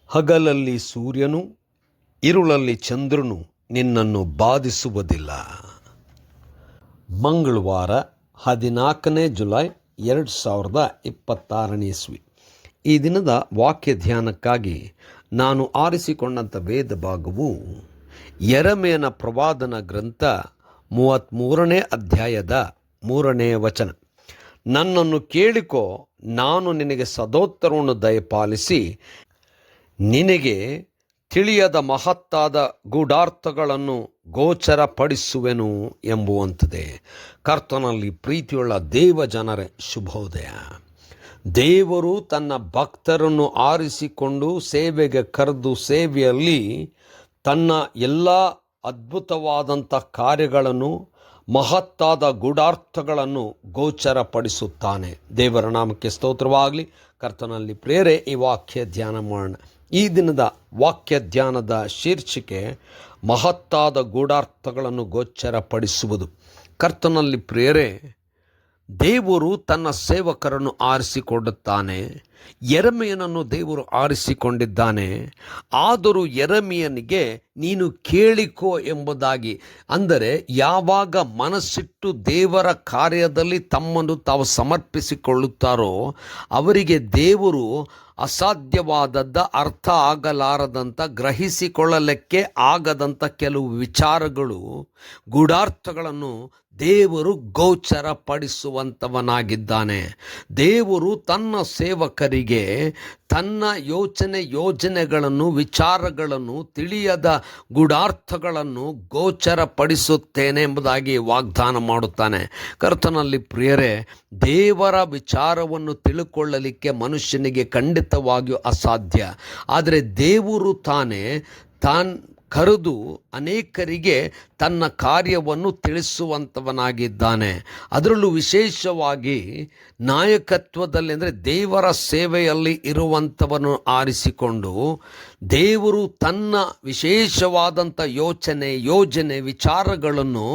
ಹಗಲಲ್ಲಿ ಸೂರ್ಯನು, ಇರುಳಲ್ಲಿ ಚಂದ್ರನು ನಿನ್ನನ್ನು ಬಾಧಿಸುವುದಿಲ್ಲ. ಮಂಗಳವಾರ 14ನೇ ಜುಲೈ 2026 ಇಸ್ವಿ. ಈ ದಿನದ ವಾಕ್ಯ ಧ್ಯಾನಕ್ಕಾಗಿ ನಾನು ಆರಿಸಿಕೊಂಡಂಥ ವೇದ ಭಾಗವು ಯೆರೆಮೀಯನ ಪ್ರವಾದನ ಗ್ರಂಥ 33ನೇ ಅಧ್ಯಾಯದ 3ನೇ ವಚನ. ನನ್ನನ್ನು ಕೇಳಿಕೋ, ನಾನು ನಿನಗೆ ಸದೋತ್ತರವನ್ನು ದಯಪಾಲಿಸಿ ನಿನಗೆ ತಿಳಿಯದ ಮಹತ್ತಾದ ಗೂಢಾರ್ಥಗಳನ್ನು ಗೋಚರಪಡಿಸುವೆನು ಎಂಬುವಂಥದ್ದೇ. ಕರ್ತನಲ್ಲಿ ಪ್ರೀತಿಯುಳ್ಳ ದೇವ ಜನರೇ, ಶುಭೋದಯ. ದೇವರು ತನ್ನ ಭಕ್ತರನ್ನು ಆರಿಸಿಕೊಂಡು ಸೇವೆಗೆ ಕರೆದು ಸೇವೆಯಲ್ಲಿ ತನ್ನ ಎಲ್ಲ ಅದ್ಭುತವಾದಂಥ ಕಾರ್ಯಗಳನ್ನು, ಮಹತ್ತಾದ ಗೂಢಾರ್ಥಗಳನ್ನು ಗೋಚರಪಡಿಸುತ್ತಾನೆ. ದೇವರ ನಾಮಕ್ಕೆ ಸ್ತೋತ್ರವಾಗಲಿ. ಕರ್ತನಲ್ಲಿ ಪ್ರೇರೆ ಈ ವಾಕ್ಯ ಧ್ಯಾನ ಮಾಡೋಣ. ಈ ದಿನದ ವಾಕ್ಯ ಧ್ಯಾನದ ಶೀರ್ಷಿಕೆ ಮಹತ್ತಾದ ಗೂಢಾರ್ಥಗಳನ್ನು ಗೋಚರಪಡಿಸುವುದು. ಕರ್ತನಲ್ಲಿ ಪ್ರೇರೆ, ದೇವರು ತನ್ನ ಸೇವಕರನ್ನು ಆರಿಸಿಕೊಳ್ಳುತ್ತಾನೆ. ಯೆರೆಮೀಯನನ್ನು ದೇವರು ಆರಿಸಿಕೊಂಡಿದ್ದಾನೆ. ಆದರೂ ಯೆರೆಮೀಯನಿಗೆ ನೀನು ಕೇಳಿಕೋ ಎಂಬುದಾಗಿ, ಅಂದರೆ ಯಾವಾಗ ಮನಸ್ಸಿಟ್ಟು ದೇವರ ಕಾರ್ಯದಲ್ಲಿ ತಮ್ಮನ್ನು ತಾವು ಸಮರ್ಪಿಸಿಕೊಳ್ಳುತ್ತಾರೋ ಅವರಿಗೆ ದೇವರು ಅಸಾಧ್ಯವಾದದ್ದ, ಅರ್ಥ ಆಗಲಾರದಂಥ, ಗ್ರಹಿಸಿಕೊಳ್ಳಲಿಕ್ಕೆ ಆಗದಂಥ ಕೆಲವು ವಿಚಾರಗಳು, ಗೂಢಾರ್ಥಗಳನ್ನು ದೇವರು ಗೋಚರಪಡಿಸುವಂಥವನಾಗಿದ್ದಾನೆ. ದೇವರು ತನ್ನ ಸೇವಕರಿಗೆ ತನ್ನ ಯೋಜನೆಗಳನ್ನು, ವಿಚಾರಗಳನ್ನು, ತಿಳಿಯದ ಗೂಢಾರ್ಥಗಳನ್ನು ಗೋಚರಪಡಿಸುತ್ತೇನೆ ಎಂಬುದಾಗಿ ವಾಗ್ದಾನ ಮಾಡುತ್ತಾನೆ. ಕರ್ತನಲ್ಲಿ ಪ್ರಿಯರೇ, ದೇವರ ವಿಚಾರವನ್ನು ತಿಳುಕೊಳ್ಳಲಿಕ್ಕೆ ಮನುಷ್ಯನಿಗೆ ಖಂಡಿತವಾಗಿಯೂ ಅಸಾಧ್ಯ. ಆದರೆ ದೇವರು ಕರೆದು ಅನೇಕರಿಗೆ ತನ್ನ ಕಾರ್ಯವನ್ನು ತಿಳಿಸುವಂಥವನಾಗಿದ್ದಾನೆ. ಅದರಲ್ಲೂ ವಿಶೇಷವಾಗಿ ನಾಯಕತ್ವದಲ್ಲಿ, ಅಂದರೆ ದೇವರ ಸೇವೆಯಲ್ಲಿ ಇರುವಂಥವನ್ನು ಆರಿಸಿಕೊಂಡು ದೇವರು ತನ್ನ ವಿಶೇಷವಾದಂಥ ಯೋಜನೆ ವಿಚಾರಗಳನ್ನು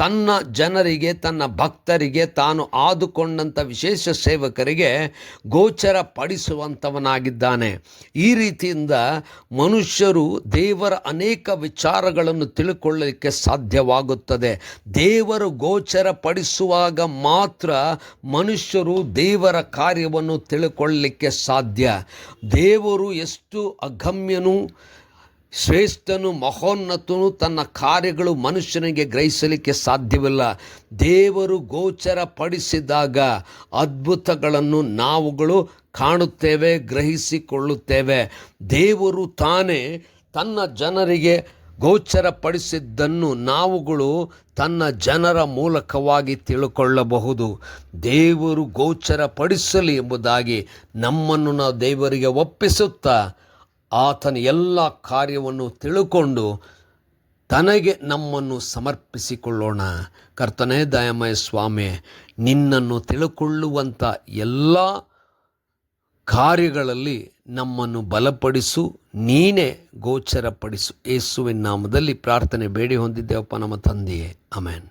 ತನ್ನ ಜನರಿಗೆ, ತನ್ನ ಭಕ್ತರಿಗೆ, ತಾನು ಆದುಕೊಂಡಂಥ ವಿಶೇಷ ಸೇವಕರಿಗೆ ಗೋಚರಪಡಿಸುವಂಥವನಾಗಿದ್ದಾನೆ. ಈ ರೀತಿಯಿಂದ ಮನುಷ್ಯರು ದೇವರ ಅನೇಕ ವಿಚಾರಗಳನ್ನು ತಿಳ್ಕೊಳ್ಳಲಿಕ್ಕೆ ಸಾಧ್ಯವಾಗುತ್ತದೆ. ದೇವರು ಗೋಚರಪಡಿಸುವಾಗ ಮಾತ್ರ ಮನುಷ್ಯರು ದೇವರ ಕಾರ್ಯವನ್ನು ತಿಳ್ಕೊಳ್ಳಲಿಕ್ಕೆ ಸಾಧ್ಯ. ದೇವರು ಎಷ್ಟು ಅಗಮ್ಯನು, ಶ್ರೇಷ್ಠನು, ಮಹೋನ್ನತನು, ತನ್ನ ಕಾರ್ಯಗಳು ಮನುಷ್ಯನಿಗೆ ಗ್ರಹಿಸಲಿಕ್ಕೆ ಸಾಧ್ಯವಿಲ್ಲ. ದೇವರು ಗೋಚರಪಡಿಸಿದಾಗ ಅದ್ಭುತಗಳನ್ನು ನಾವುಗಳು ಕಾಣುತ್ತೇವೆ, ಗ್ರಹಿಸಿಕೊಳ್ಳುತ್ತೇವೆ. ದೇವರು ತಾನೇ ತನ್ನ ಜನರಿಗೆ ಗೋಚರಪಡಿಸಿದ್ದನ್ನು ನಾವುಗಳು ತನ್ನ ಜನರ ಮೂಲಕವಾಗಿ ತಿಳ್ಕೊಳ್ಳಬಹುದು. ದೇವರು ಗೋಚರಪಡಿಸಲಿ ಎಂಬುದಾಗಿ ನಮ್ಮನ್ನು ನಾವು ದೇವರಿಗೆ ಒಪ್ಪಿಸುತ್ತಾ ಆತನ ಎಲ್ಲ ಕಾರ್ಯವನ್ನು ತಿಳ್ಕೊಂಡು ತನಗೆ ನಮ್ಮನ್ನು ಸಮರ್ಪಿಸಿಕೊಳ್ಳೋಣ. ಕರ್ತನೇ ದಯಾಮಯ ಸ್ವಾಮಿ, ನಿನ್ನನ್ನು ತಿಳ್ಕೊಳ್ಳುವಂಥ ಎಲ್ಲ ಕಾರ್ಯಗಳಲ್ಲಿ ನಮ್ಮನ್ನು ಬಲಪಡಿಸು, ನೀನೇ ಗೋಚರಪಡಿಸು. ಯೇಸುವಿನ ನಾಮದಲ್ಲಿ ಪ್ರಾರ್ಥನೆ ಬೇಡಿ ಹೊಂದಿದ್ದೇವಪ್ಪ ನಮ್ಮ ತಂದೆಯೇ, ಆಮೆನ್.